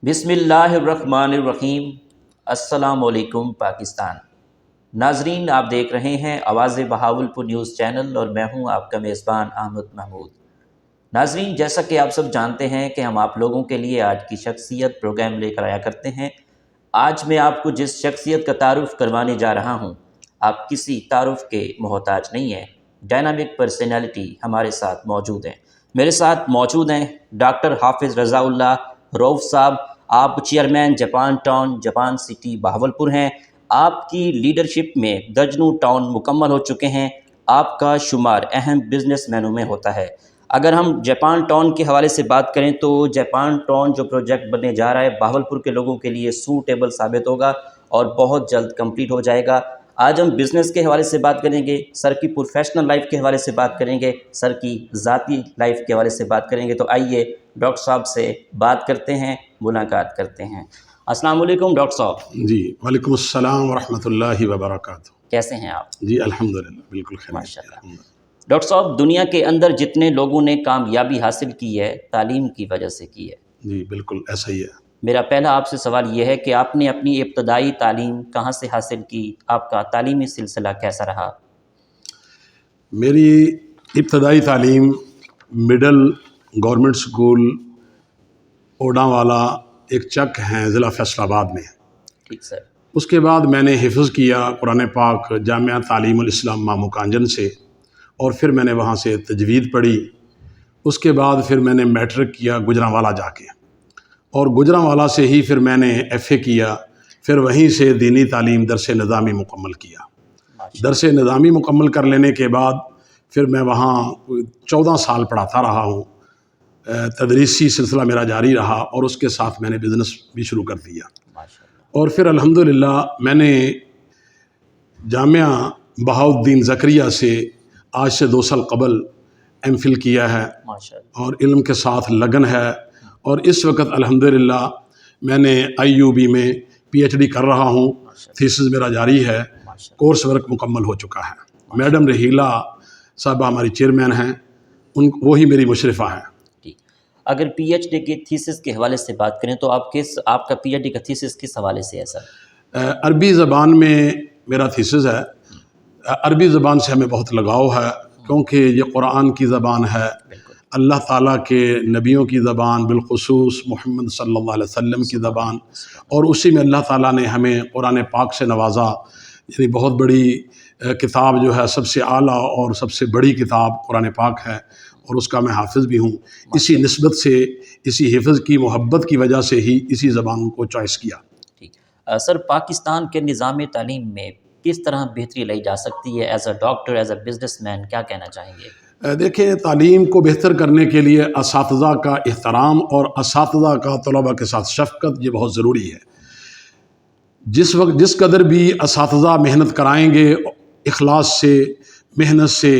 بسم اللہ الرحمن الرحیم۔ السلام علیکم پاکستان۔ ناظرین، آپ دیکھ رہے ہیں آواز بہاولپور نیوز چینل اور میں ہوں آپ کا میزبان احمد محمود۔ ناظرین، جیسا کہ آپ سب جانتے ہیں کہ ہم آپ لوگوں کے لیے آج کی شخصیت پروگرام لے کر آیا کرتے ہیں۔ آج میں آپ کو جس شخصیت کا تعارف کروانے جا رہا ہوں، آپ کسی تعارف کے محتاج نہیں ہیں۔ ڈائنامک پرسنالٹی ہمارے ساتھ موجود ہیں۔ میرے ساتھ موجود ہیں ڈاکٹر حافظ رضا اللہ روف صاحب۔ آپ chairman Japan town Japan city Bahawalpur ہیں۔ آپ کی لیڈرشپ میں درجنوں ٹاؤن مکمل ہو چکے ہیں۔ آپ کا شمار اہم بزنس مینوں میں ہوتا ہے۔ اگر ہم جاپان ٹاؤن کے حوالے سے بات کریں تو جاپان ٹاؤن جو پروجیکٹ بننے جا رہا ہے بہاولپور کے لوگوں کے لیے سوٹیبل ثابت ہوگا اور بہت جلد کمپلیٹ ہو جائے گا۔ آج ہم بزنس کے حوالے سے بات کریں گے، سر کی پروفیشنل لائف کے حوالے سے بات کریں گے، سر کی ذاتی لائف کے حوالے سے بات کریں گے۔ تو آئیے ڈاکٹر صاحب سے بات کرتے ہیں، ملاقات کرتے ہیں۔ السلام علیکم ڈاکٹر صاحب۔ جی وعلیکم السلام ورحمۃ اللہ وبرکاتہ۔ کیسے ہیں آپ؟ جی الحمدللہ بالکل خیریت ماشاء اللہ۔ ڈاکٹر صاحب، دنیا کے اندر جتنے لوگوں نے کامیابی حاصل کی ہے تعلیم کی وجہ سے کی ہے۔ جی بالکل ایسا ہی ہے۔ میرا پہلا آپ سے سوال یہ ہے کہ آپ نے اپنی ابتدائی تعلیم کہاں سے حاصل کی؟ آپ کا تعلیمی سلسلہ کیسا رہا؟ میری ابتدائی تعلیم مڈل گورنمنٹ سکول اوڈاں والا ایک چک ہیں ضلع فیصل آباد میں۔ ٹھیک سر۔ اس کے بعد میں نے حفظ کیا قرآن پاک جامعہ تعلیم الاسلام مامو کانجن سے، اور پھر میں نے وہاں سے تجوید پڑھی۔ اس کے بعد پھر میں نے میٹرک کیا گجرانوالہ جا کے، اور گجرانوالہ سے ہی پھر میں نے ایف اے کیا۔ پھر وہیں سے دینی تعلیم درس نظامی مکمل کیا۔ درس نظامی مکمل کر لینے کے بعد پھر میں وہاں 14 سال پڑھاتا رہا ہوں۔ تدریسی سلسلہ میرا جاری رہا، اور اس کے ساتھ میں نے بزنس بھی شروع کر دیا۔ اور پھر الحمدللہ میں نے جامعہ بہاؤالدین زکریا سے آج سے 2 سال قبل ایم فل کیا ہے، اور علم کے ساتھ لگن ہے۔ اور اس وقت الحمدللہ میں نے آئی یو بی میں پی ایچ ڈی کر رہا ہوں، تھیسس میرا جاری ہے، کورس ورک مکمل ہو چکا ہے۔ میڈم رحیلہ صاحبہ ہماری چیئرمین ہیں، وہی میری مشرفہ ہیں۔ اگر پی ایچ ڈی کی تھیسس کے حوالے سے بات کریں تو آپ کا پی ایچ ڈی کا تھیسس کس حوالے سے ہے سر؟ عربی زبان میں میرا تھیسس ہے۔ عربی زبان سے ہمیں بہت لگاؤ ہے، کیونکہ یہ قرآن کی زبان ہے، اللہ تعالیٰ کے نبیوں کی زبان، بالخصوص محمد صلی اللہ علیہ وسلم کی زبان، اور اسی میں اللہ تعالیٰ نے ہمیں قرآن پاک سے نوازا۔ یعنی بہت بڑی کتاب جو ہے، سب سے اعلیٰ اور سب سے بڑی کتاب قرآن پاک ہے، اور اس کا میں حافظ بھی ہوں۔ اسی نسبت سے، اسی حفظ کی محبت کی وجہ سے ہی اسی زبان کو چوائس کیا۔ ٹھیک سر، پاکستان کے نظام تعلیم میں کس طرح بہتری لائی جا سکتی ہے؟ As a doctor, as a business man کیا کہنا چاہیں گے؟ دیکھیں، تعلیم کو بہتر کرنے کے لیے اساتذہ کا احترام اور اساتذہ کا طلباء کے ساتھ شفقت یہ بہت ضروری ہے۔ جس قدر بھی اساتذہ محنت کرائیں گے اخلاص سے، محنت سے،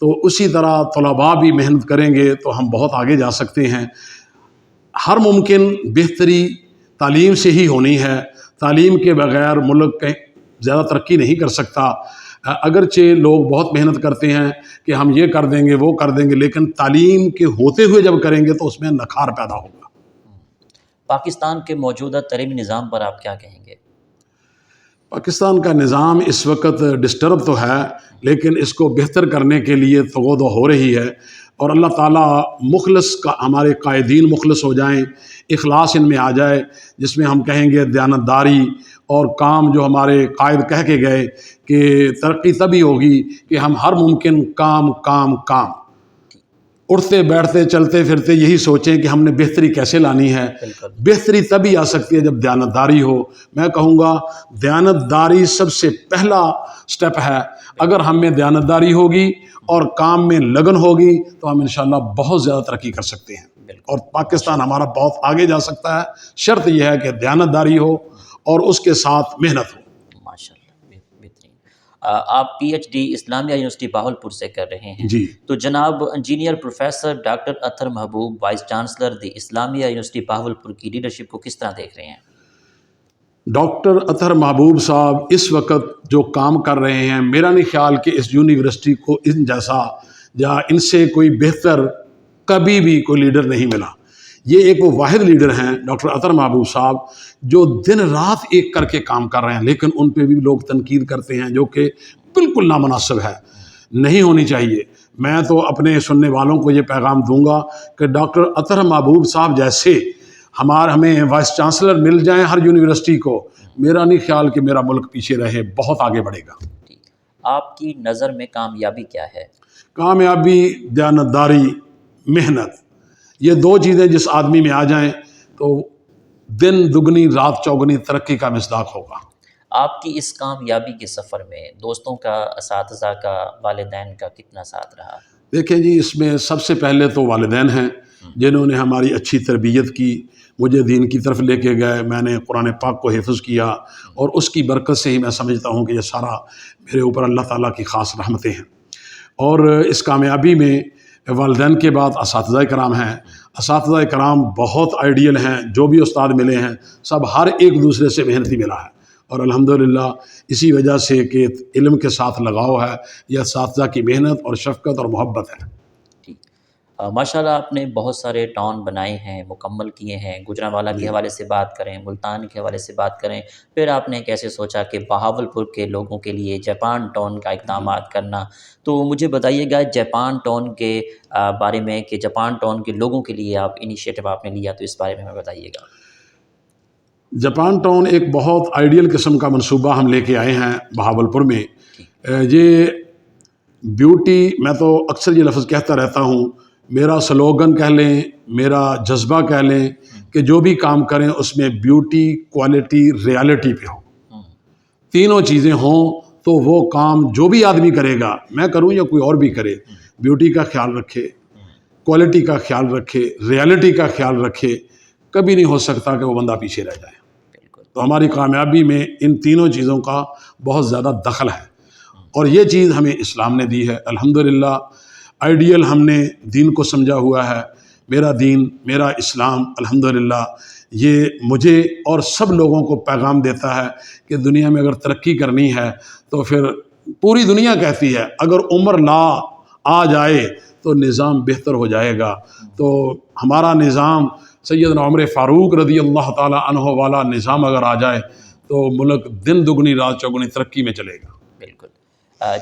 تو اسی طرح طلباء بھی محنت کریں گے تو ہم بہت آگے جا سکتے ہیں۔ ہر ممکن بہتری تعلیم سے ہی ہونی ہے۔ تعلیم کے بغیر ملک کہیں زیادہ ترقی نہیں کر سکتا۔ اگرچہ لوگ بہت محنت کرتے ہیں کہ ہم یہ کر دیں گے، وہ کر دیں گے، لیکن تعلیم کے ہوتے ہوئے جب کریں گے تو اس میں نکھار پیدا ہوگا۔ پاکستان کے موجودہ تعلیمی نظام پر آپ کیا کہیں گے؟ پاکستان کا نظام اس وقت ڈسٹرب تو ہے، لیکن اس کو بہتر کرنے کے لیے تغود ہو رہی ہے، اور اللہ تعالیٰ ہمارے قائدین مخلص ہو جائیں، اخلاص ان میں آ جائے، جس میں ہم کہیں گے دیانتداری اور کام جو ہمارے قائد کہہ کے گئے کہ ترقی تبھی ہوگی کہ ہم ہر ممکن کام اٹھتے بیٹھتے چلتے پھرتے یہی سوچیں کہ ہم نے بہتری کیسے لانی ہے۔ بہتری تبھی آ سکتی ہے جب دیانتداری ہو۔ میں کہوں گا دیانتداری سب سے پہلا سٹیپ ہے۔ اگر ہم میں دیانتداری ہوگی اور کام میں لگن ہوگی تو ہم انشاءاللہ بہت زیادہ ترقی کر سکتے ہیں، اور پاکستان ہمارا بہت آگے جا سکتا ہے۔ شرط یہ ہے کہ دیانتداری ہو اور اس کے ساتھ محنت ہو۔ آپ پی ایچ ڈی اسلامیہ یونیورسٹی بہاولپور سے کر رہے ہیں جی، تو جناب انجینئر پروفیسر ڈاکٹر اطہر محبوب وائس چانسلر دی اسلامیہ یونیورسٹی بہاولپور کی لیڈرشپ کو کس طرح دیکھ رہے ہیں؟ ڈاکٹر اطہر محبوب صاحب اس وقت جو کام کر رہے ہیں، میرا نہیں خیال کہ اس یونیورسٹی کو ان جیسا یا ان سے کوئی بہتر کبھی بھی کوئی لیڈر نہیں ملا۔ یہ ایک وہ واحد لیڈر ہیں ڈاکٹر اطہر محبوب صاحب جو دن رات ایک کر کے کام کر رہے ہیں، لیکن ان پہ بھی لوگ تنقید کرتے ہیں جو کہ بالکل نامناسب ہے، نہیں ہونی چاہیے۔ میں تو اپنے سننے والوں کو یہ پیغام دوں گا کہ ڈاکٹر اطہر محبوب صاحب جیسے ہمیں وائس چانسلر مل جائیں ہر یونیورسٹی کو، میرا نہیں خیال کہ میرا ملک پیچھے رہے، بہت آگے بڑھے گا۔ آپ کی نظر میں کامیابی کیا ہے؟ کامیابی، دیانتداری، محنت، یہ دو چیزیں جس آدمی میں آ جائیں تو دن دگنی رات چوگنی ترقی کا مصداق ہوگا۔ آپ کی اس کامیابی کے سفر میں دوستوں کا، اساتذہ کا، والدین کا کتنا ساتھ رہا؟ دیکھیں جی، اس میں سب سے پہلے تو والدین ہیں جنہوں نے ہماری اچھی تربیت کی، مجھے دین کی طرف لے کے گئے، میں نے قرآن پاک کو حفظ کیا، اور اس کی برکت سے ہی میں سمجھتا ہوں کہ یہ سارا میرے اوپر اللہ تعالیٰ کی خاص رحمتیں ہیں۔ اور اس کامیابی میں والدین کے بعد اساتذہ کرام ہیں۔ اساتذہ کرام بہت آئیڈیل ہیں، جو بھی استاد ملے ہیں سب ہر ایک دوسرے سے محنتی ملا ہے، اور الحمدللہ اسی وجہ سے کہ علم کے ساتھ لگاؤ ہے، یہ اساتذہ کی محنت اور شفقت اور محبت ہے۔ ماشاءاللہ آپ نے بہت سارے ٹاؤن بنائے ہیں، مکمل کیے ہیں۔ گوجرانوالہ کے حوالے سے بات کریں، ملتان کے حوالے سے بات کریں، پھر آپ نے کیسے سوچا کہ بہاولپور کے لوگوں کے لیے جاپان ٹاؤن کا اقدامات کرنا؟ تو مجھے بتائیے گا جاپان ٹاؤن کے بارے میں، کہ جاپان ٹاؤن کے لوگوں کے لیے آپ انیشیٹو آپ نے لیا، تو اس بارے میں ہمیں بتائیے گا۔ جاپان ٹاؤن ایک بہت آئیڈیل قسم کا منصوبہ ہم لے کے آئے ہیں بہاولپور میں۔ یہ بیوٹی، میں تو اکثر یہ لفظ کہتا رہتا ہوں، میرا سلوگن کہہ لیں، میرا جذبہ کہہ لیں کہ جو بھی کام کریں اس میں بیوٹی، کوالٹی، ریالٹی پہ ہو، تینوں چیزیں ہوں تو وہ کام جو بھی آدمی کرے گا، میں کروں یا کوئی اور بھی کرے، بیوٹی کا خیال رکھے، کوالٹی کا خیال رکھے، ریالٹی کا خیال رکھے، کبھی نہیں ہو سکتا کہ وہ بندہ پیچھے رہ جائے۔ تو ہماری کامیابی میں ان تینوں چیزوں کا بہت زیادہ دخل ہے، اور یہ چیز ہمیں اسلام نے دی ہے۔ الحمدللہ آئیڈیل ہم نے دین کو سمجھا ہوا ہے، میرا دین، میرا اسلام الحمدللہ یہ مجھے اور سب لوگوں کو پیغام دیتا ہے کہ دنیا میں اگر ترقی کرنی ہے تو پھر پوری دنیا کہتی ہے اگر عمر لا آ جائے تو نظام بہتر ہو جائے گا۔ تو ہمارا نظام سیدنا عمر فاروق رضی اللہ تعالیٰ عنہ والا نظام اگر آ جائے تو ملک دن دگنی رات چوگنی ترقی میں چلے گا۔ بالکل۔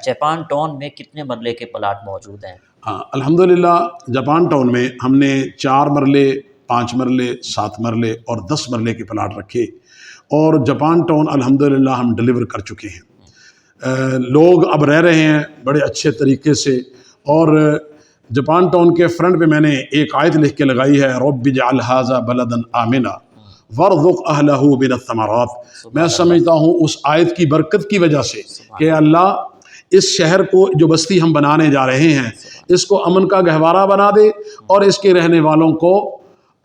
جاپان ٹاؤن میں کتنے مرلے کے پلاٹ موجود ہیں؟ ہاں، الحمدللہ جاپان ٹاؤن میں ہم نے 4 مرلے، 5 مرلے، 7 مرلے اور 10 مرلے کے پلاٹ رکھے، اور جاپان ٹاؤن الحمدللہ ہم ڈلیور کر چکے ہیں۔ لوگ اب رہ رہے ہیں بڑے اچھے طریقے سے، اور جاپان ٹاؤن کے فرنٹ پہ میں نے ایک آیت لکھ کے لگائی ہے، رب اجعل ھذا بلدا آمنا وارزق اہلہ من الثمرات۔ میں سمجھتا ہوں اس آیت کی برکت کی وجہ سے کہ اللہ اس شہر کو، جو بستی ہم بنانے جا رہے ہیں، اس کو امن کا گہوارہ بنا دے، اور اس کے رہنے والوں کو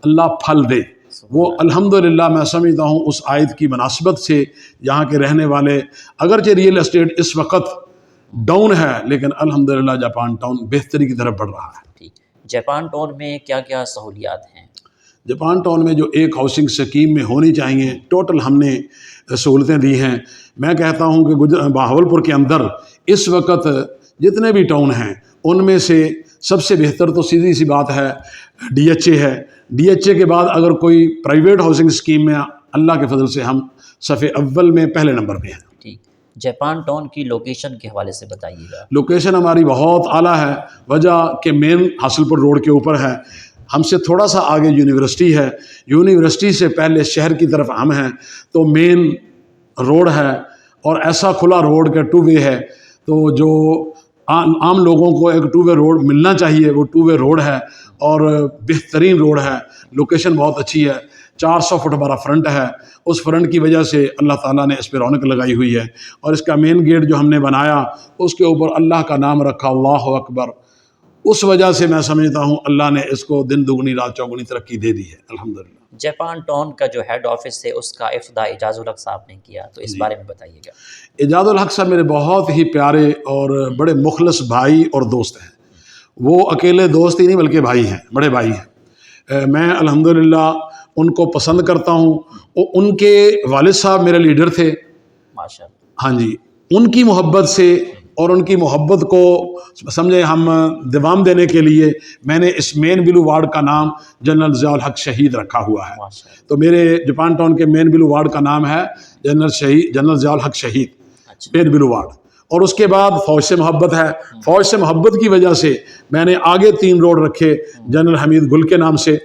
اللہ پھل دے۔ وہ الحمدللہ میں سمجھتا ہوں اس آیت کی مناسبت سے یہاں کے رہنے والے، اگرچہ ریئل اسٹیٹ اس وقت ڈاؤن ہے لیکن الحمدللہ جاپان ٹاؤن بہتری کی طرف بڑھ رہا ہے۔ جاپان ٹاؤن میں کیا کیا سہولیات ہیں؟ جاپان ٹاؤن میں جو ایک ہاؤسنگ سکیم میں ہونی چاہیے، ٹوٹل ہم نے سہولتیں دی ہیں۔ میں کہتا ہوں کہ بہاولپور کے اندر اس وقت جتنے بھی ٹاؤن ہیں ان میں سے سب سے بہتر تو سیدھی سی بات ہے ڈی ایچ اے ہے۔ ڈی ایچ اے کے بعد اگر کوئی پرائیویٹ ہاؤسنگ سکیم میں، اللہ کے فضل سے ہم صفحے اول میں پہلے نمبر پہ ہیں۔ جاپان ٹاؤن کی لوکیشن کے حوالے سے بتائیے گا۔ لوکیشن ہماری بہت اعلیٰ ہے، وجہ کہ مین حاصلپور روڈ کے اوپر ہے، ہم سے تھوڑا سا آگے یونیورسٹی ہے، یونیورسٹی سے پہلے شہر کی طرف ہم ہیں، تو مین روڈ ہے، اور ایسا کھلا روڈ کا 2 وے ہے، تو جو عام لوگوں کو ایک 2 وے روڈ ملنا چاہیے وہ 2 وے روڈ ہے، اور بہترین روڈ ہے۔ لوکیشن بہت اچھی ہے، 400 فٹ ہمارا فرنٹ ہے، اس فرنٹ کی وجہ سے اللہ تعالیٰ نے اس پہ رونق لگائی ہوئی ہے، اور اس کا مین گیٹ جو ہم نے بنایا اس کے اوپر اللہ کا نام رکھا، اللہ اکبر۔ اس وجہ سے میں سمجھتا ہوں اللہ نے اس کو دن دگنی رات چوگنی ترقی دے دی ہے الحمدللہ۔ جاپان ٹاؤن کا جو ہیڈ آفس ہے اس کا افتتاح اعجاز الحق صاحب نے کیا، تو اس بارے میں بتائیے گا۔ اعجاز الحق صاحب میرے بہت ہی پیارے اور بڑے مخلص بھائی اور دوست ہیں، وہ اکیلے دوست ہی نہیں بلکہ بھائی ہیں، بڑے بھائی ہیں۔ میں الحمدللہ ان کو پسند کرتا ہوں، ان کے والد صاحب میرے لیڈر تھے، ماشاءاللہ۔ ہاں جی، ان کی محبت سے اور ان کی محبت کو سمجھے ہم دوام دینے کے لیے میں نے اس مین بلو وارڈ کا نام جنرل ضیاء الحق شہید رکھا ہوا ہے۔ تو میرے جاپان ٹاؤن کے مین بلو وارڈ کا نام ہے جنرل ضیاء الحق شہید مین بلو وارڈ۔ اور اس کے بعد فوج سے محبت ہے، فوج سے محبت کی وجہ سے میں نے آگے 3 روڈ رکھے جنرل حمید گل کے نام سے،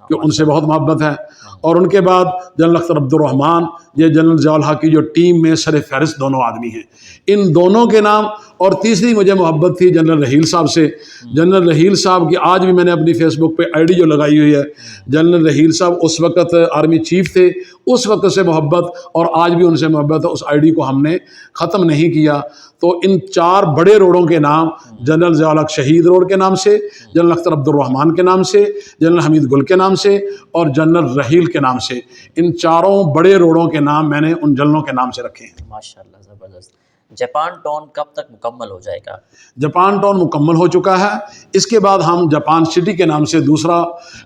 کہ ان سے بہت محبت ہے۔ اور ان کے بعد جنرل اختر عبد الرحمن، یہ جنرل ضیاء الحق کی جو ٹیم میں سر فہرست دونوں آدمی ہیں، ان دونوں کے نام۔ اور تیسری مجھے محبت تھی جنرل رحیل صاحب سے۔ جنرل رحیل صاحب کی آج بھی میں نے اپنی فیس بک پہ آئی ڈی جو لگائی ہوئی ہے، جنرل رحیل صاحب اس وقت آرمی چیف تھے، اس وقت سے محبت اور آج بھی ان سے محبت ہے، اس آئی ڈی کو ہم نے ختم نہیں کیا۔ تو ان 4 بڑے روڈوں کے نام جنرل ضیاء الحق شہید روڈ کے نام سے، جنرل اختر عبد الرحمن کے نام سے، جنرل حمید گل کے نام سے اور جنرل رحیل کے نام سے، ان 4 بڑے روڈوں کے نام میں نے ان جنرلوں کے نام سے رکھے ہیں۔ ماشاءاللہ، زبردست۔ جاپان ٹاؤن کب تک مکمل ہو جائے گا؟ جاپان ٹاؤن مکمل ہو چکا ہے، اس کے بعد ہم جاپان سٹی کے نام سے دوسرا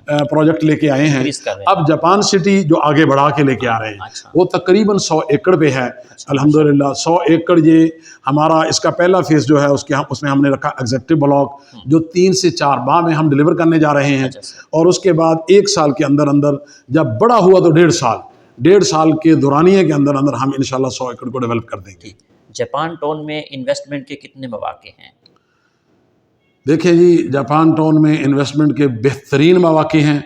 پروجیکٹ لے کے آئے ہیں۔ اب جاپان سٹی جو آگے بڑھا کے لے کے آ رہے ہیں وہ تقریباً 100 ایکڑ پہ ہے، الحمدللہ 100 ایکڑ۔ یہ ہمارا اس کا پہلا فیز جو ہے اس میں ہم نے رکھا ایگزیکٹو بلاک، جو 3 سے 4 ماہ میں ہم ڈیلیور کرنے جا رہے ہیں، اور اس کے بعد 1 سال کے اندر اندر، جب بڑا ہوا تو 1.5 سال کے دورانیے کے اندر اندر ہم انشاءاللہ 100 ایکڑ کو ڈیولپ کر دیں گے۔ جاپان ٹاؤن میں انویسٹمنٹ کے کتنے مواقع ہیں؟ دیکھیں جی، جاپان ٹاؤن میں انویسٹمنٹ کے بہترین مواقع ہیں،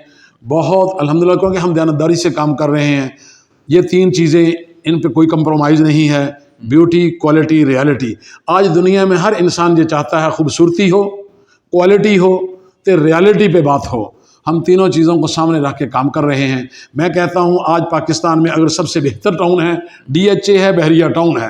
بہت الحمدللہ، کیونکہ ہم دیانتداری سے کام کر رہے ہیں۔ یہ 3 چیزیں، ان پہ کوئی کمپرومائز نہیں ہے، بیوٹی، کوالٹی، ریالٹی۔ آج دنیا میں ہر انسان یہ چاہتا ہے خوبصورتی ہو، کوالٹی ہو، تو ریالٹی پہ بات ہو۔ ہم تینوں چیزوں کو سامنے رکھ کے کام کر رہے ہیں۔ میں کہتا ہوں آج پاکستان میں اگر سب سے بہتر ٹاؤن ہے، ڈی ایچ اے ہے، بحریہ ٹاؤن ہے۔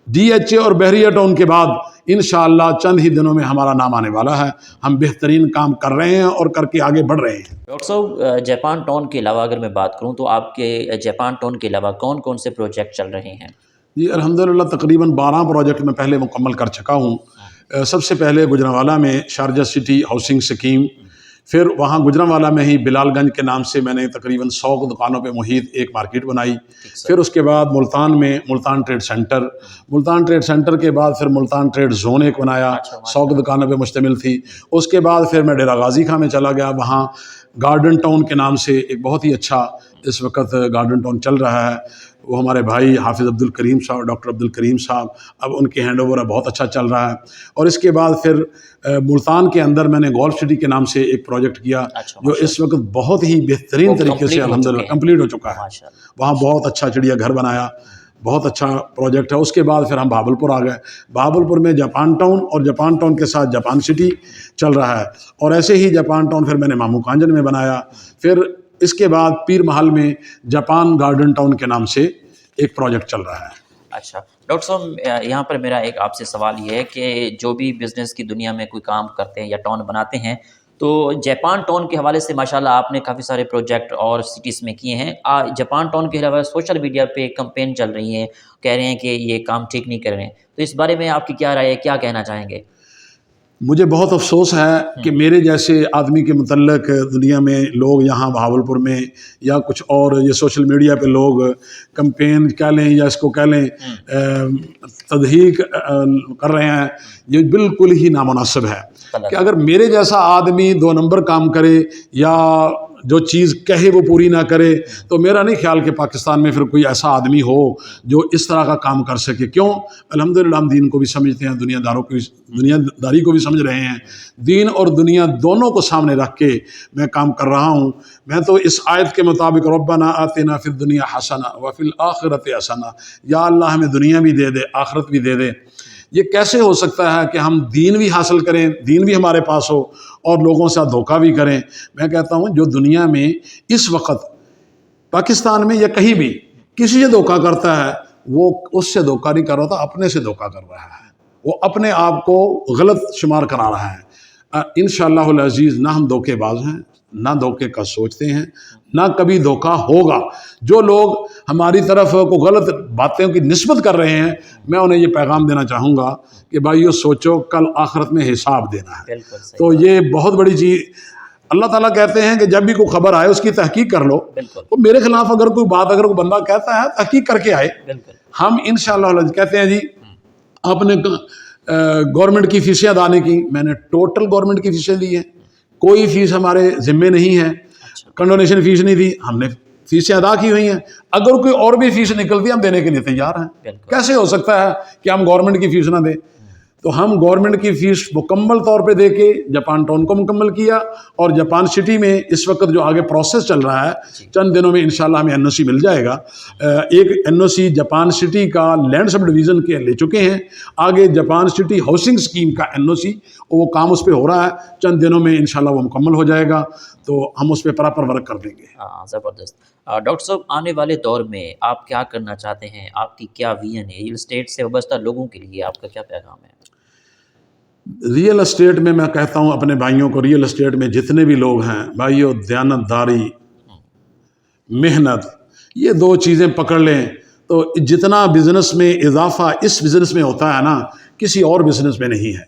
ڈی ایچ اے اور بحریہ ٹاؤن کے بعد انشاءاللہ چند ہی دنوں میں ہمارا نام آنے والا ہے۔ ہم بہترین کام کر رہے ہیں اور کر کے آگے بڑھ رہے ہیں۔ ڈاکٹر صاحب، جاپان ٹاؤن کے علاوہ اگر میں بات کروں تو آپ کے جاپان ٹاؤن کے علاوہ کون کون سے پروجیکٹ چل رہے ہیں؟ جی الحمدللہ تقریباً 12 پروجیکٹ میں پہلے مکمل کر چکا ہوں۔ سب سے پہلے گجرانوالہ میں شارجہ سٹی ہاؤسنگ اسکیم، پھر وہاں گجرانوالہ میں ہی بلال گنج کے نام سے میں نے تقریباً 100 دکانوں پہ محیط ایک مارکیٹ بنائی۔ پھر اس کے بعد ملتان میں Multan trade centre, Multan trade centre کے بعد پھر ملتان ٹریڈ زون ایک بنایا، 100 دکانوں پہ مشتمل تھی۔ اس کے بعد پھر میں ڈیرہ غازی خاں میں چلا گیا، وہاں گارڈن ٹاؤن کے نام سے ایک بہت ہی اچھا اس وقت گارڈن ٹاؤن چل رہا ہے۔ وہ ہمارے بھائی حافظ عبد الکریم صاحب، ڈاکٹر عبد الکریم صاحب، اب ان کے ہینڈ اوور بہت اچھا چل رہا ہے۔ اور اس کے بعد پھر ملتان کے اندر میں نے گولف سٹی کے نام سے ایک پروجیکٹ کیا، جو اس وقت بہت ہی بہترین طریقے سے الحمدللہ کمپلیٹ ہو چکا ہے۔ وہاں بہت اچھا چڑیا گھر بنایا، بہت اچھا پروجیکٹ ہے۔ اس کے بعد پھر ہم بہاولپور آ گئے، بہاولپور میں جاپان ٹاؤن اور جاپان ٹاؤن کے ساتھ جاپان سٹی چل رہا ہے۔ اور ایسے ہی جاپان ٹاؤن پھر میں نے مامو کانجن میں بنایا۔ پھر اس کے بعد پیر محل میں جاپان گارڈن ٹاؤن کے نام سے ایک پروجیکٹ چل رہا ہے۔ اچھا ڈاکٹر صاحب، یہاں پر میرا ایک آپ سے سوال یہ ہے کہ جو بھی بزنس کی دنیا میں کوئی کام کرتے ہیں یا ٹاؤن بناتے ہیں، تو جاپان ٹاؤن کے حوالے سے ماشاءاللہ آپ نے کافی سارے پروجیکٹ اور سٹیز میں کیے ہیں۔ جاپان ٹاؤن کے علاوہ سوشل میڈیا پہ کمپین چل رہی ہیں، کہہ رہے ہیں کہ یہ کام ٹھیک نہیں کر رہے ہیں، تو اس بارے میں آپ کی کیا رائے ہے، کیا کہنا چاہیں گے؟ مجھے بہت افسوس ہے کہ میرے جیسے آدمی کے متعلق دنیا میں لوگ یہاں بہاولپور میں یا کچھ اور یہ سوشل میڈیا پہ لوگ کمپین کہہ لیں یا اس کو کہہ لیں تضحیق کر رہے ہیں، یہ بالکل ہی نامناسب ہے کہ اگر میرے جیسا آدمی 2 نمبر کام کرے یا جو چیز کہے وہ پوری نہ کرے، تو میرا نہیں خیال کہ پاکستان میں پھر کوئی ایسا آدمی ہو جو اس طرح کا کام کر سکے۔ کیوں؟ الحمدللہ ہم دین کو بھی سمجھتے ہیں، دنیا داری کو بھی سمجھ رہے ہیں، دین اور دنیا دونوں کو سامنے رکھ کے میں کام کر رہا ہوں۔ میں تو اس آیت کے مطابق ربنا آتنا فی الدنیا حسنہ وفی الآخرۃ حسنہ، یا اللہ ہمیں دنیا بھی دے دے، آخرت بھی دے دے۔ یہ کیسے ہو سکتا ہے کہ ہم دین بھی حاصل کریں، دین بھی ہمارے پاس ہو اور لوگوں سے دھوکہ بھی کریں؟ میں کہتا ہوں جو دنیا میں اس وقت پاکستان میں یا کہیں بھی کسی سے دھوکہ کرتا ہے، وہ اس سے دھوکہ نہیں کر رہا تھا، اپنے سے دھوکہ کر رہا ہے، وہ اپنے آپ کو غلط شمار کرا رہا ہے۔ انشاءاللہ العزیز نہ ہم دھوکے باز ہیں، نہ دھوکے کا سوچتے ہیں، نہ کبھی دھوکہ ہوگا۔ جو لوگ ہماری طرف کو غلط باتیں کی نسبت کر رہے ہیں، میں انہیں یہ پیغام دینا چاہوں گا کہ بھائیو سوچو، کل آخرت میں حساب دینا ہے۔ تو یہ بہت بڑی چیز، اللہ تعالیٰ کہتے ہیں کہ جب بھی کوئی خبر آئے اس کی تحقیق کر لو۔ تو میرے خلاف اگر کوئی بات اگر کوئی بندہ کہتا ہے، تحقیق کر کے آئے۔ ہم انشاءاللہ کہتے ہیں جی آپ نے گورنمنٹ کی فیسیں ادا نہیں کی. میں نے ٹوٹل گورنمنٹ کی فیسیں دی ہیں, کوئی فیس ہمارے ذمے نہیں ہے, کنڈونیشن فیس نہیں دی, ہم نے فیسیں ادا کی ہوئی ہیں. اگر کوئی اور بھی فیس نکلتی ہے ہم دینے کے لیے تیار ہیں. کیسے ہو سکتا ہے کہ ہم گورنمنٹ کی فیس نہ دیں؟ تو ہم گورنمنٹ کی فیس مکمل طور پہ دے کے جاپان ٹاؤن کو مکمل کیا, اور جاپان سٹی میں اس وقت جو آگے پروسیس چل رہا ہے, چند دنوں میں انشاءاللہ ہمیں NOC مل جائے گا. ایک NOC جاپان سٹی کا لینڈ سب ڈویژن کے لے چکے ہیں, آگے جاپان سٹی ہاؤسنگ اسکیم کا NOC وہ کام اس پہ ہو رہا ہے, چند دنوں میں انشاءاللہ وہ مکمل ہو جائے گا, تو ہم اس پہ پراپر ورک کر دیں گے. ہاں زبردست. ڈاکٹر صاحب آنے والے دور میں آپ کیا کرنا چاہتے ہیں, آپ کی کیا ویژن ہے؟ ریئل اسٹیٹ سے وابستہ لوگوں کے لیے آپ کا کیا پیغام ہے؟ ریئل اسٹیٹ میں کہتا ہوں اپنے بھائیوں کو, ریئل اسٹیٹ میں جتنے بھی لوگ ہیں بھائیوں, دیانتداری, محنت, یہ دو چیزیں پکڑ لیں تو جتنا بزنس میں اضافہ اس بزنس میں ہوتا ہے نا, کسی اور بزنس میں نہیں ہے.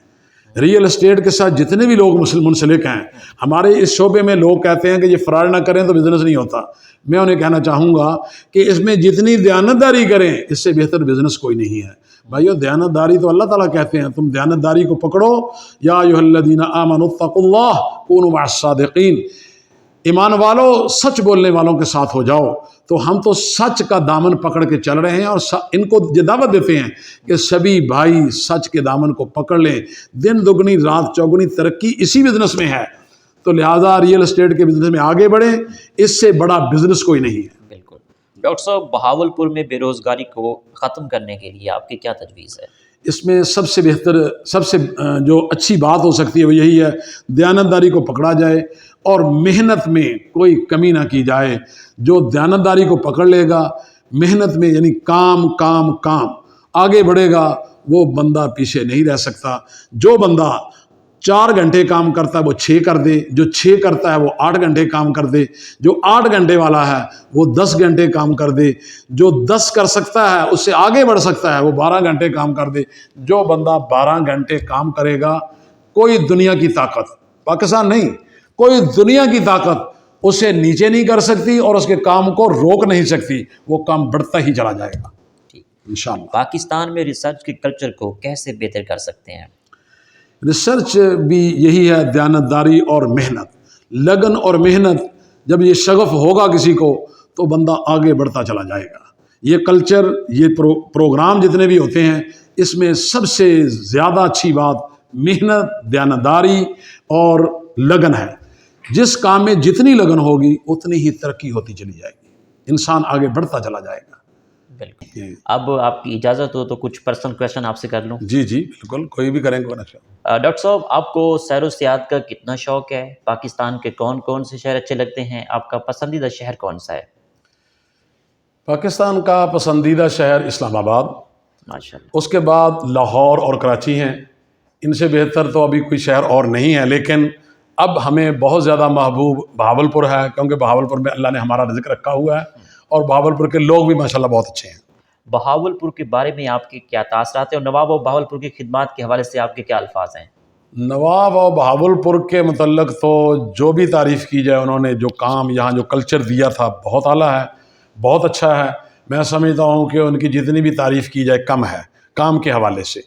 ریئل اسٹیٹ کے ساتھ جتنے بھی لوگ منسلک ہیں, ہمارے اس شعبے میں لوگ کہتے ہیں کہ یہ فراڈ نہ کریں تو بزنس نہیں ہوتا. میں انہیں کہنا چاہوں گا کہ اس میں جتنی دیانتداری کریں اس سے بہتر بزنس کوئی نہیں ہے. بھائیو دیانتداری تو اللہ تعالیٰ کہتے ہیں تم دیانتداری کو پکڑو, یا ایھا الذین آمنوا اتقوا اللہ کونوا مع الصادقین, ایمان والو سچ بولنے والوں کے ساتھ ہو جاؤ. تو ہم تو سچ کا دامن پکڑ کے چل رہے ہیں, اور ان کو یہ دعوت دیتے ہیں کہ سبھی بھائی سچ کے دامن کو پکڑ لیں. دن دگنی رات چوگنی ترقی اسی بزنس میں ہے, تو لہٰذا ریئل اسٹیٹ کے بزنس میں آگے بڑھیں, اس سے بڑا بزنس کوئی نہیں ہے. بالکل. ڈاکٹر صاحب بہاولپور میں بے روزگاری کو ختم کرنے کے لیے آپ کی کیا تجویز ہے؟ اس میں سب سے بہتر, سب سے جو اچھی بات ہو سکتی ہے وہ یہی ہے, دیانتداری کو پکڑا جائے اور محنت میں کوئی کمی نہ کی جائے. جو دیانتداری کو پکڑ لے گا, محنت میں یعنی کام کام کام آگے بڑھے گا, وہ بندہ پیچھے نہیں رہ سکتا. جو بندہ 4 گھنٹے کام کرتا ہے وہ 6 کر دے, جو 6 کرتا ہے وہ 8 گھنٹے کام کر دے, جو 8 گھنٹے والا ہے وہ 10 گھنٹے کام کر دے, جو 10 کر سکتا ہے اس سے آگے بڑھ سکتا ہے وہ 12 گھنٹے کام کر دے. جو بندہ 12 گھنٹے کام کرے گا, کوئی دنیا کی طاقت, پاکستان نہیں, کوئی دنیا کی طاقت اسے نیچے نہیں کر سکتی اور اس کے کام کو روک نہیں سکتی. وہ کام بڑھتا ہی چلا جائے گا انشاءاللہ. پاکستان میں ریسرچ کے کلچر کو کیسے بہتر کر سکتے ہیں؟ ریسرچ بھی یہی ہے, دیانتداری اور محنت, لگن اور محنت. جب یہ شغف ہوگا کسی کو تو بندہ آگے بڑھتا چلا جائے گا. یہ کلچر, یہ پروگرام جتنے بھی ہوتے ہیں, اس میں سب سے زیادہ اچھی بات محنت, دیانتداری اور لگن ہے. جس کام میں جتنی لگن ہوگی اتنی ہی ترقی ہوتی چلی جائے گی, انسان آگے بڑھتا چلا جائے گا. بالکل. اب آپ کی اجازت ہو تو کچھ پرسنل کویشچن آپ سے کر لوں؟ جی جی بالکل, کوئی بھی کریں گے. ڈاکٹر صاحب آپ کو سیر و سیاحت کا کتنا شوق ہے؟ پاکستان کے کون کون سے شہر اچھے لگتے ہیں؟ آپ کا پسندیدہ شہر کون سا ہے؟ پاکستان کا پسندیدہ شہر اسلام آباد, ماشاءاللہ. اس کے بعد لاہور اور کراچی ہیں. ان سے بہتر تو ابھی کوئی شہر اور نہیں ہے, لیکن اب ہمیں بہت زیادہ محبوب بہاولپور ہے, کیونکہ بہاولپور میں اللہ نے ہمارا رزق رکھا ہوا ہے, اور بہاولپور کے لوگ بھی ماشاءاللہ بہت اچھے ہیں. بہاولپور کے بارے میں آپ کے کیا تاثرات ہیں, اور نواب و بہاولپور کی خدمات کے حوالے سے آپ کے کیا الفاظ ہیں؟ نواب و بہاولپور کے متعلق تو جو بھی تعریف کی جائے, انہوں نے جو کام یہاں جو کلچر دیا تھا بہت اعلیٰ ہے, بہت اچھا ہے. میں سمجھتا ہوں کہ ان کی جتنی بھی تعریف کی جائے کم ہے کام کے حوالے سے.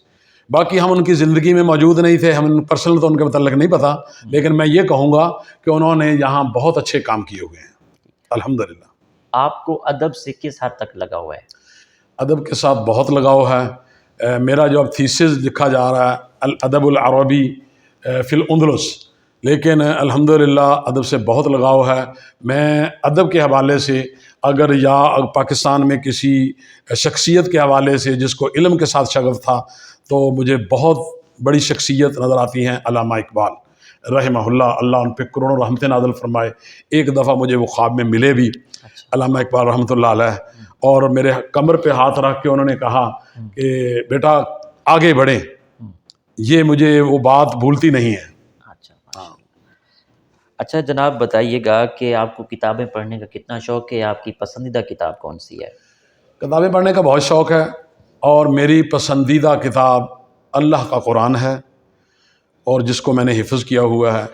باقی ہم ان کی زندگی میں موجود نہیں تھے, ہم پرسنل تو ان کے متعلق نہیں پتہ, لیکن میں یہ کہوں گا کہ انہوں نے یہاں بہت اچھے کام کیے ہوئے ہیں الحمدللہ. آپ کو ادب سے کس حد تک لگاؤ ہے؟ ادب کے ساتھ بہت لگاؤ ہے. میرا جو اب تھیسس لکھا جا رہا ہے الادب العربی فی الاندلس, لیکن الحمدللہ ادب سے بہت لگاؤ ہے. میں ادب کے حوالے سے اگر یا پاکستان میں کسی شخصیت کے حوالے سے جس کو علم کے ساتھ شغف تھا, تو مجھے بہت بڑی شخصیت نظر آتی ہیں علامہ اقبال رحمہ اللہ, اللہ ان پہ کروڑوں رحمتیں نازل فرمائے. ایک دفعہ مجھے وہ خواب میں ملے بھی, علامہ اقبال رحمۃ اللہ علیہ, اور میرے کمر پہ ہاتھ رکھ کے انہوں نے کہا کہ بیٹا آگے بڑھیں. یہ مجھے وہ بات بھولتی نہیں ہے. اچھا جناب بتائیے گا کہ آپ کو کتابیں پڑھنے کا کتنا شوق ہے؟ آپ کی پسندیدہ کتاب کون سی ہے؟ کتابیں پڑھنے کا بہت شوق ہے, اور میری پسندیدہ کتاب اللہ کا قرآن ہے, اور جس کو میں نے حفظ کیا ہوا ہے.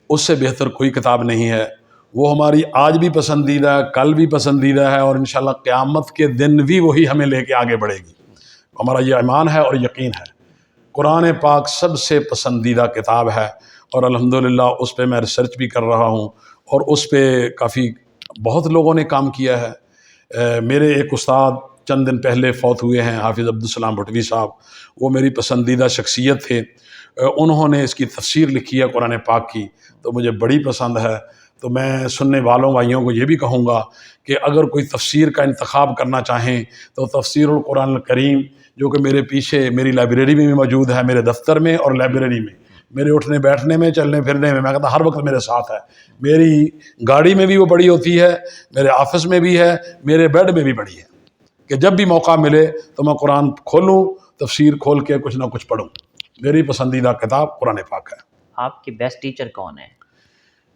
اس سے بہتر کوئی کتاب نہیں ہے. وہ ہماری آج بھی پسندیدہ ہے, کل بھی پسندیدہ ہے, اور انشاءاللہ قیامت کے دن بھی وہی ہمیں لے کے آگے بڑھے گی. ہمارا یہ ایمان ہے اور یقین ہے. قرآن پاک سب سے پسندیدہ کتاب ہے، اور الحمدللہ اس پہ میں ریسرچ بھی کر رہا ہوں، اور اس پہ کافی بہت لوگوں نے کام کیا ہے۔ میرے ایک استاد چند دن پہلے فوت ہوئے ہیں، حافظ عبدالسلام بھٹوی صاحب، وہ میری پسندیدہ شخصیت تھے۔ انہوں نے اس کی تفسیر لکھی ہے قرآن پاک کی، تو مجھے بڑی پسند ہے۔ تو میں سننے والوں بھائیوں کو یہ بھی کہوں گا کہ اگر کوئی تفسیر کا انتخاب کرنا چاہیں تو تفسیر القرآن الکریم، جو کہ میرے پیچھے میری لائبریری میں بھی موجود ہے، میرے دفتر میں اور لائبریری میں، میرے اٹھنے بیٹھنے میں، چلنے پھرنے میں کہتا ہر وقت میرے ساتھ ہے۔ میری گاڑی میں بھی وہ پڑھی ہوتی ہے، میرے آفس میں بھی ہے، میرے بیڈ میں بھی پڑھی ہے، کہ جب بھی موقع ملے تو میں قرآن کھولوں، تفسیر کھول کے کچھ نہ کچھ پڑھوں۔ میری پسندیدہ کتاب قرآن پاک ہے۔ آپ کے بیسٹ ٹیچر کون ہیں؟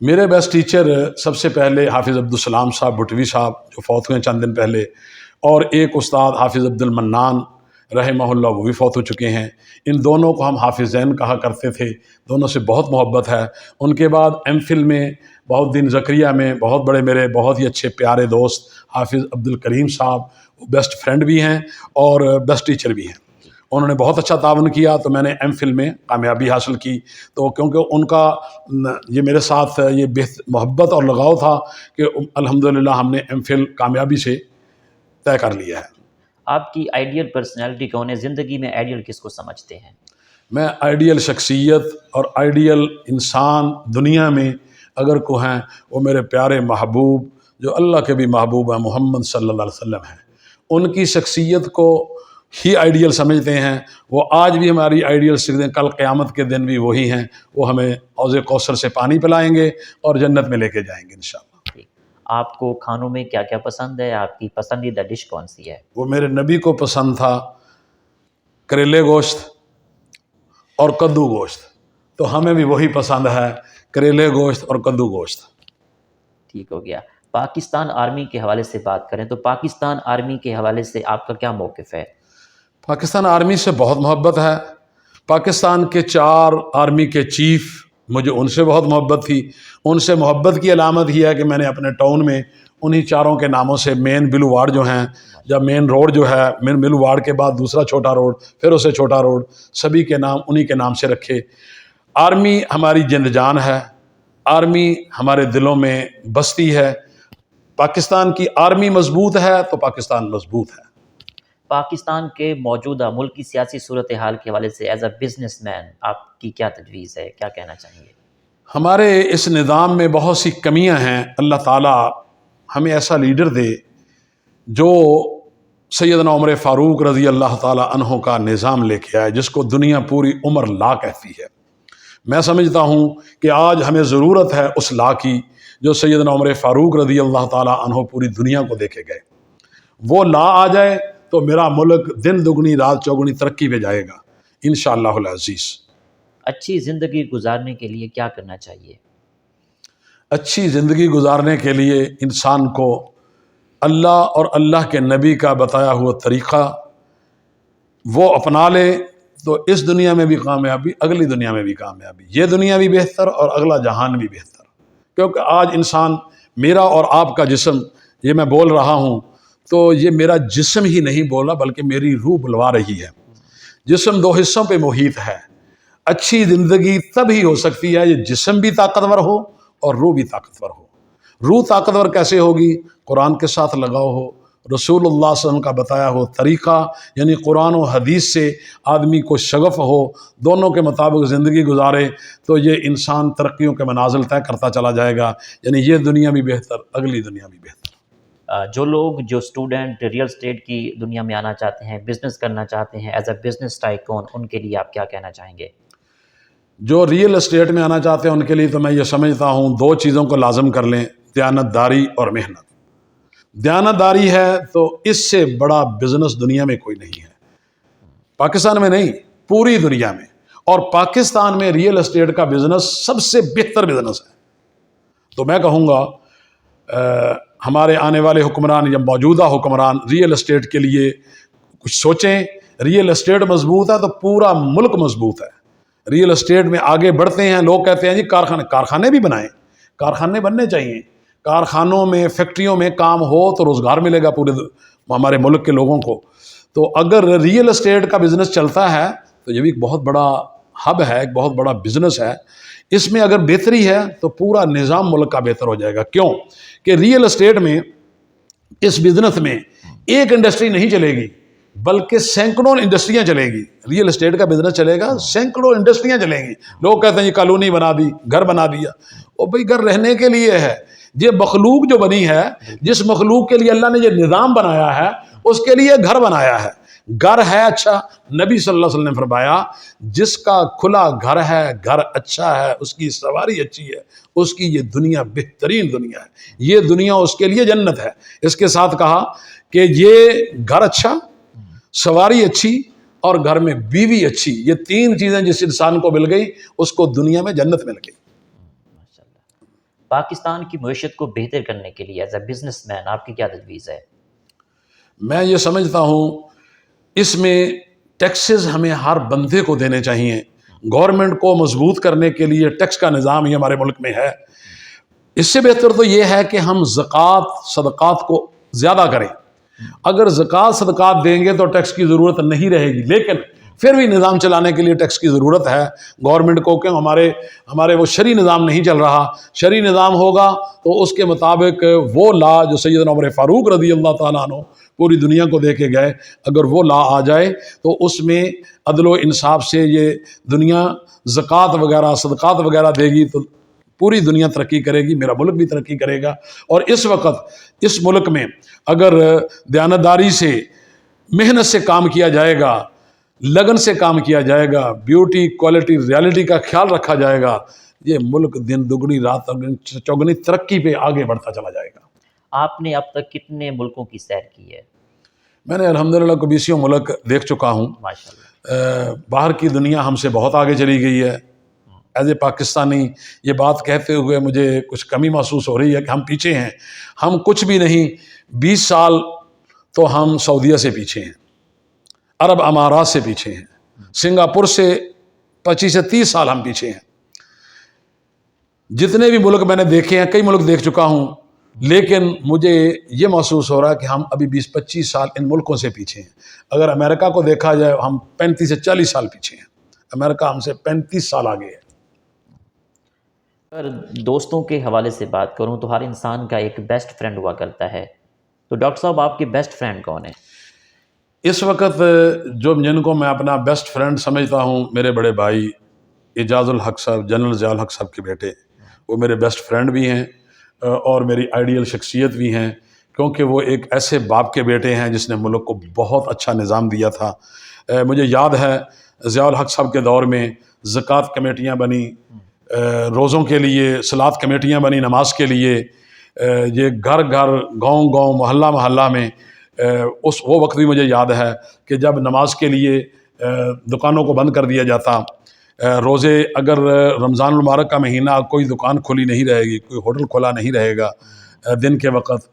میرے بیسٹ ٹیچر سب سے پہلے حافظ عبدالسلام صاحب بھٹوی صاحب، جو فوت ہوئے چند دن پہلے، اور ایک استاد حافظ عبد المنان رحمہ اللہ، وہ بھی فوت ہو چکے ہیں۔ ان دونوں کو ہم حافظین کہا کرتے تھے، دونوں سے بہت محبت ہے۔ ان کے بعد ایم فل میں بہت دن زکریہ میں بہت بڑے میرے بہت ہی اچھے پیارے دوست حافظ عبد الکریم صاحب، وہ بیسٹ فرینڈ بھی ہیں اور بیسٹ ٹیچر بھی ہیں۔ انہوں نے بہت اچھا تعاون کیا، تو میں نے ایم فل میں کامیابی حاصل کی۔ تو کیونکہ ان کا یہ میرے ساتھ یہ محبت اور لگاؤ تھا کہ الحمدللہ ہم نے ایم فل کامیابی سے طے کر لیا ہے۔ آپ کی آئیڈیل پرسنالٹی کون ہے؟ زندگی میں آئیڈیل کس کو سمجھتے ہیں؟ میں آئیڈیل شخصیت اور آئیڈیل انسان دنیا میں اگر کو ہیں، وہ میرے پیارے محبوب، جو اللہ کے بھی محبوب ہیں، محمد صلی اللہ علیہ وسلم ہیں۔ ان کی شخصیت کو ہی آئیڈیل سمجھتے ہیں۔ وہ آج بھی ہماری آئیڈیل سمجھتے ہیں، کل قیامت کے دن بھی وہی ہیں۔ وہ ہمیں حوض کوثر سے پانی پلائیں گے اور جنت میں لے کے جائیں گے انشاءاللہ۔ ٹھیک۔ آپ کو کھانوں میں کیا کیا پسند ہے؟ آپ کی پسندیدہ ڈش کون سی ہے؟ وہ میرے نبی کو پسند تھا کریلے گوشت اور کدو گوشت، تو ہمیں بھی وہی پسند ہے، کریلے گوشت اور کدو گوشت۔ ٹھیک ہو گیا۔ پاکستان آرمی کے حوالے سے بات کریں تو پاکستان آرمی کے حوالے سے آپ کا کیا موقف ہے؟ پاکستان آرمی سے بہت محبت ہے۔ پاکستان کے 4 آرمی کے چیف، مجھے ان سے بہت محبت تھی۔ ان سے محبت کی علامت ہی ہے کہ میں نے اپنے ٹاؤن میں انہی 4 کے ناموں سے مین بلو وارڈ جو ہیں، جب مین روڈ جو ہے، مین بلو وارڈ کے بعد دوسرا چھوٹا روڈ، پھر اسے چھوٹا روڈ، سبھی کے نام انہی کے نام سے رکھے۔ آرمی ہماری جند جان ہے، آرمی ہمارے دلوں میں بستی ہے۔ پاکستان کی آرمی مضبوط ہے تو پاکستان مضبوط ہے۔ پاکستان کے موجودہ ملکی سیاسی صورتحال کے حوالے سے ایز اے بزنس مین آپ کی کیا تجویز ہے؟ کیا کہنا چاہیں گے؟ ہمارے اس نظام میں بہت سی کمیاں ہیں۔ اللہ تعالیٰ ہمیں ایسا لیڈر دے جو سیدنا عمر فاروق رضی اللہ تعالیٰ عنہ کا نظام لے کے آئے، جس کو دنیا پوری عمر لا کہتی ہے۔ میں سمجھتا ہوں کہ آج ہمیں ضرورت ہے اس لا کی جو سیدنا عمر فاروق رضی اللہ تعالیٰ عنہ پوری دنیا کو دے کے گئے۔ وہ لا آ جائے تو میرا ملک دن دگنی رات چوگنی ترقی پہ جائے گا انشاءاللہ العزیز۔ اچھی زندگی گزارنے کے لیے کیا کرنا چاہیے؟ اچھی زندگی گزارنے کے لیے انسان کو اللہ اور اللہ کے نبی کا بتایا ہوا طریقہ وہ اپنا لے تو اس دنیا میں بھی کامیابی، اگلی دنیا میں بھی کامیابی، یہ دنیا بھی بہتر اور اگلا جہان بھی بہتر۔ کیونکہ آج انسان، میرا اور آپ کا جسم، یہ میں بول رہا ہوں تو یہ میرا جسم ہی نہیں بولا بلکہ میری روح بلوا رہی ہے۔ جسم 2 حصوں پہ محیط ہے۔ اچھی زندگی تب ہی ہو سکتی ہے یہ جسم بھی طاقتور ہو اور روح بھی طاقتور ہو۔ روح طاقتور کیسے ہوگی؟ قرآن کے ساتھ لگاؤ ہو، رسول اللہ صلی اللہ علیہ وسلم کا بتایا ہو طریقہ، یعنی قرآن و حدیث سے آدمی کو شغف ہو، دونوں کے مطابق زندگی گزارے تو یہ انسان ترقیوں کے منازل طے کرتا چلا جائے گا، یعنی یہ دنیا بھی بہتر، اگلی دنیا بھی بہتر۔ جو اسٹوڈنٹ ریئل اسٹیٹ کی دنیا میں آنا چاہتے ہیں، بزنس کرنا چاہتے ہیں ایز اے بزنس ٹائکون، ان کے لیے آپ کیا کہنا چاہیں گے؟ جو ریئل اسٹیٹ میں آنا چاہتے ہیں ان کے لیے تو میں یہ سمجھتا ہوں 2 چیزوں کو لازم کر لیں، دیانت داری اور محنت۔ دیانت داری ہے تو اس سے بڑا بزنس دنیا میں کوئی نہیں ہے، پاکستان میں نہیں، پوری دنیا میں۔ اور پاکستان میں ریئل اسٹیٹ کا بزنس سب سے بہتر بزنس ہے۔ تو میں کہوں گا ہمارے آنے والے حکمران یا موجودہ حکمران ریئل اسٹیٹ کے لیے کچھ سوچیں۔ ریئل اسٹیٹ مضبوط ہے تو پورا ملک مضبوط ہے۔ ریئل اسٹیٹ میں آگے بڑھتے ہیں، لوگ کہتے ہیں جی کارخانے بھی بنائیں، کارخانے بننے چاہیے۔ کارخانوں میں، فیکٹریوں میں کام ہو تو روزگار ملے گا پورے ہمارے ملک کے لوگوں کو۔ تو اگر ریئل اسٹیٹ کا بزنس چلتا ہے تو یہ بھی ایک بہت بڑا ہب ہے، ایک بہت بڑا بزنس ہے. اس میں اگر بہتری ہے تو پورا نظام ملک کا بہتر ہو جائے گا. کیوں کہ ریئل اسٹیٹ میں، اس بزنس میں ایک انڈسٹری نہیں چلے گی بلکہ سینکڑوں انڈسٹریاں چلیں گی. ریئل اسٹیٹ کا بزنس چلے گا، سینکڑوں انڈسٹریاں چلیں گی. لوگ کہتے ہیں یہ کالونی بنا دی، گھر بنا دیا. اور بھئی گھر رہنے کے لیے ہے. یہ مخلوق جو بنی ہے، جس مخلوق کے لیے اللہ نے یہ نظام بنایا ہے، اس کے لیے گھر بنایا ہے. گھر ہے اچھا، نبی صلی اللہ علیہ وسلم نے فرمایا جس کا کھلا گھر ہے، گھر اچھا ہے، اس کی سواری اچھی ہے، اس کی یہ دنیا بہترین دنیا ہے. یہ دنیا اس کے لیے جنت ہے. اس کے ساتھ کہا کہ یہ گھر اچھا، سواری اچھی اور گھر میں بیوی اچھی، یہ تین چیزیں جس انسان کو مل گئی اس کو دنیا میں جنت مل گئی. پاکستان کی معیشت کو بہتر کرنے کے لیے ایز اے بزنس مین آپ کی کیا تجویز ہے؟ میں یہ سمجھتا ہوں اس میں ٹیکسز ہمیں ہر بندے کو دینے چاہیے. گورنمنٹ کو مضبوط کرنے کے لیے ٹیکس کا نظام ہی ہمارے ملک میں ہے. اس سے بہتر تو یہ ہے کہ ہم زکوٰۃ صدقات کو زیادہ کریں. اگر زکوٰۃ صدقات دیں گے تو ٹیکس کی ضرورت نہیں رہے گی، لیکن پھر بھی نظام چلانے کے لیے ٹیکس کی ضرورت ہے گورنمنٹ کو. کہ ہمارے وہ شرعی نظام نہیں چل رہا. شرعی نظام ہوگا تو اس کے مطابق وہ لا جو سیدنا عمر فاروق رضی اللہ تعالیٰ عنہ پوری دنیا کو دے کے گئے، اگر وہ لا آ جائے تو اس میں عدل و انصاف سے یہ دنیا زکوٰۃ وغیرہ صدقات وغیرہ دے گی تو پوری دنیا ترقی کرے گی، میرا ملک بھی ترقی کرے گا. اور اس وقت اس ملک میں اگر دیانتداری سے، محنت سے کام کیا جائے گا، لگن سے کام کیا جائے گا، بیوٹی کوالٹی ریالٹی کا خیال رکھا جائے گا، یہ ملک دن دگنی رات چوگنی ترقی پہ آگے بڑھتا چلا جائے گا. آپ نے اب تک کتنے ملکوں کی سیر کی ہے؟ میں نے الحمدللہ کو 20 ملک دیکھ چکا ہوں. ماشاءاللہ. باہر کی دنیا ہم سے بہت آگے چلی گئی ہے. ایز اے پاکستانی یہ بات کہتے ہوئے مجھے کچھ کمی محسوس ہو رہی ہے کہ ہم پیچھے ہیں. ہم کچھ بھی نہیں. 20 سال تو ہم سعودیہ سے پیچھے ہیں، عرب امارات سے پیچھے ہیں، سنگاپور سے 25 سے 30 سال ہم پیچھے ہیں. جتنے بھی ملک میں نے دیکھے ہیں، کئی ملک دیکھ چکا ہوں، لیکن مجھے یہ محسوس ہو رہا ہے کہ ہم ابھی 20-25 سال ان ملکوں سے پیچھے ہیں. اگر امریکہ کو دیکھا جائے ہم 35 سے 40 سال پیچھے ہیں. امریکہ ہم سے 35 سال آگے ہے. اگر دوستوں کے حوالے سے بات کروں تو ہر انسان کا ایک بیسٹ فرینڈ ہوا کرتا ہے. تو ڈاکٹر صاحب آپ کے بیسٹ فرینڈ کون ہیں؟ اس وقت جن کو میں اپنا بیسٹ فرینڈ سمجھتا ہوں، میرے بڑے بھائی اعجاز الحق صاحب، جنرل ضیاء الحق صاحب کے بیٹے، وہ میرے بیسٹ فرینڈ بھی ہیں اور میری آئیڈیل شخصیت بھی ہیں، کیونکہ وہ ایک ایسے باپ کے بیٹے ہیں جس نے ملک کو بہت اچھا نظام دیا تھا. مجھے یاد ہے ضیاء الحق صاحب کے دور میں زکوٰۃ کمیٹیاں بنی، روزوں کے لیے صلاۃ کمیٹیاں بنی، نماز کے لیے. یہ گھر گھر، گاؤں گاؤں، محلہ محلہ میں وہ وقت بھی مجھے یاد ہے کہ جب نماز کے لیے دکانوں کو بند کر دیا جاتا. روزے اگر رمضان المبارک کا مہینہ کوئی دکان کھلی نہیں رہے گی، کوئی ہوٹل کھلا نہیں رہے گا دن کے وقت،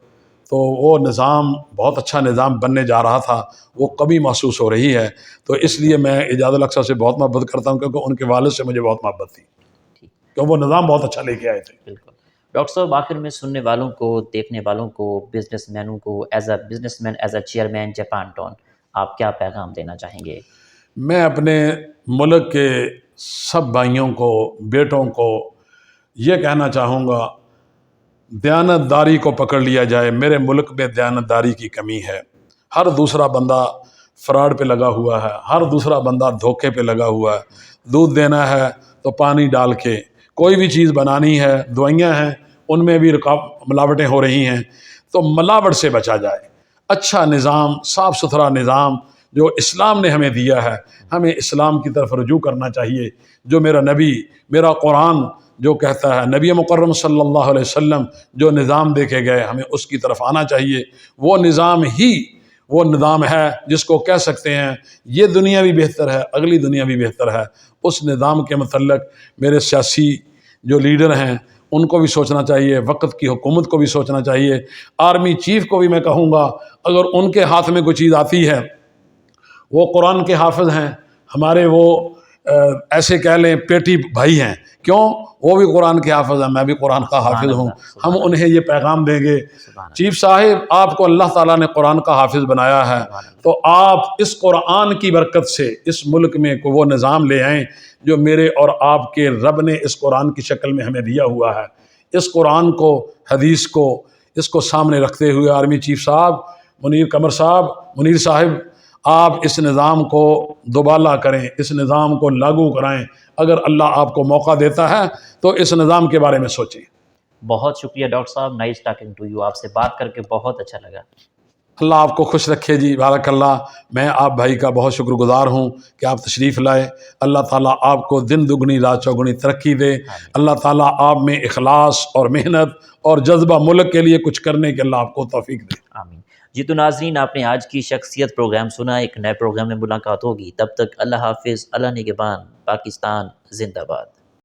تو وہ نظام بہت اچھا نظام بننے جا رہا تھا. وہ کمی محسوس ہو رہی ہے. تو اس لیے میں اعجاز الحق صاحب سے بہت محبت کرتا ہوں، کیونکہ ان کے والد سے مجھے بہت محبت تھی، کیونکہ وہ نظام بہت اچھا لے کے آئے تھے. بالکل. ڈاکٹر صاحب آخر میں سننے والوں کو، دیکھنے والوں کو، بزنس مینوں کو، as a business man, as a chairman Japan tone, آپ کیا پیغام دینا چاہیں گے؟ میں اپنے ملک کے سب بھائیوں کو، بیٹوں کو یہ کہنا چاہوں گا، دیانتداری کو پکڑ لیا جائے. میرے ملک میں دیانتداری کی کمی ہے. ہر دوسرا بندہ فراڈ پہ لگا ہوا ہے، ہر دوسرا بندہ دھوکے پہ لگا ہوا ہے. دودھ دینا ہے تو پانی ڈال کے، کوئی بھی چیز بنانی ہے، دوائیاں ہیں ان میں بھی ملاوٹیں ہو رہی ہیں. تو ملاوٹ سے بچا جائے. اچھا نظام، صاف ستھرا نظام جو اسلام نے ہمیں دیا ہے، ہمیں اسلام کی طرف رجوع کرنا چاہیے. جو میرا نبی، میرا قرآن جو کہتا ہے، نبی مکرم صلی اللہ علیہ وسلم جو نظام دے کے گئے، ہمیں اس کی طرف آنا چاہیے. وہ نظام ہی وہ نظام ہے جس کو کہہ سکتے ہیں یہ دنیا بھی بہتر ہے، اگلی دنیا بھی بہتر ہے. اس نظام کے متعلق میرے سیاسی جو لیڈر ہیں ان کو بھی سوچنا چاہیے، وقت کی حکومت کو بھی سوچنا چاہیے. آرمی چیف کو بھی میں کہوں گا، اگر ان کے ہاتھ میں کوئی چیز آتی ہے، وہ قرآن کے حافظ ہیں، ہمارے وہ ایسے کہہ لیں پیٹی بھائی ہیں، کیوں؟ وہ بھی قرآن کے حافظ ہیں، میں بھی قرآن کا حافظ ہوں، ہم انہیں یہ پیغام دیں گے چیف صاحب آپ کو اللہ تعالیٰ نے قرآن کا حافظ بنایا ہے، تو آپ اس قرآن کی برکت سے اس ملک میں کو وہ نظام لے آئیں جو میرے اور آپ کے رب نے اس قرآن کی شکل میں ہمیں دیا ہوا ہے۔ اس قرآن کو، حدیث کو، اس کو سامنے رکھتے ہوئے آرمی چیف صاحب منیر صاحب آپ اس نظام کو دوبالا کریں، اس نظام کو لاگو کرائیں۔ اگر اللہ آپ کو موقع دیتا ہے تو اس نظام کے بارے میں سوچیں۔ بہت شکریہ ڈاکٹر صاحب، نائس ٹاکنگ ٹو یو، آپ سے بات کر کے بہت اچھا لگا۔ اللہ آپ کو خوش رکھے جی، بارک اللہ۔ میں آپ بھائی کا بہت شکر گزار ہوں کہ آپ تشریف لائے۔ اللہ تعالیٰ آپ کو دن دگنی رات چوگنی ترقی دے۔ اللہ تعالیٰ آپ میں اخلاص اور محنت اور جذبہ ملک کے لیے کچھ کرنے کے اللہ آپ کو توفیق دے۔ آمین۔ جی تو ناظرین، آپ نے آج کی شخصیت پروگرام سنا، ایک نئے پروگرام میں ملاقات ہوگی، تب تک اللہ حافظ، اللہ نگہبان، پاکستان زندہ باد۔